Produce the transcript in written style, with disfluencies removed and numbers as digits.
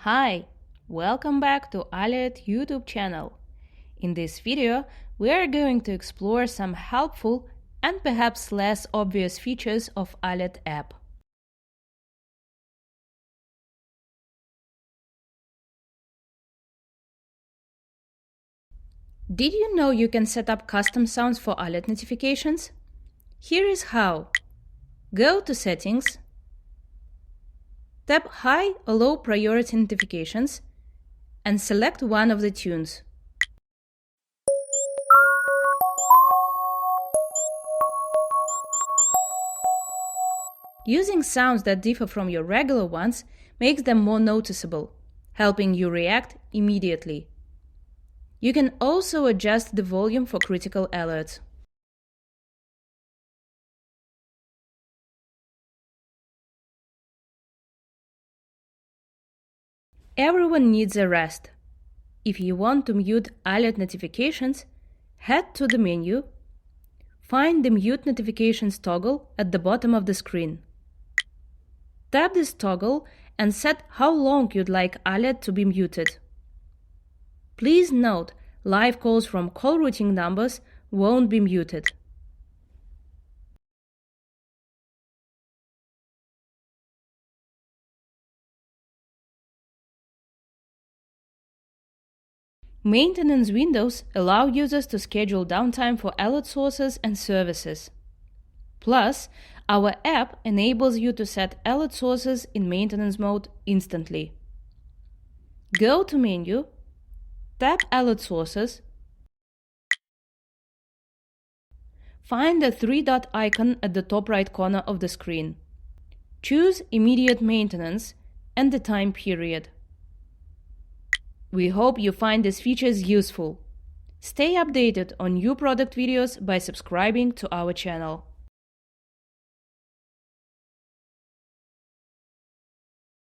Hi, welcome back to ilert YouTube channel. In this video, we are going to explore some helpful and perhaps less obvious features of ilert app. Did you know you can set up custom sounds for ilert notifications? Here is how. Go to Settings, tap High or Low Priority Notifications, and select one of the tunes. Using sounds that differ from your regular ones makes them more noticeable, helping you react immediately. You can also adjust the volume for critical alerts. Everyone needs a rest. If you want to mute ilert notifications, head to the menu, find the Mute Notifications toggle at the bottom of the screen. Tap this toggle and set how long you'd like ilert to be muted. Please note, live calls from call routing numbers won't be muted. Maintenance windows allow users to schedule downtime for alert sources and services. Plus, our app enables you to set alert sources in maintenance mode instantly. Go to Menu, tap Alert Sources, find the three-dot icon at the top right corner of the screen. Choose Immediate Maintenance and the time period. We hope you find these features useful. Stay updated on new product videos by subscribing to our channel.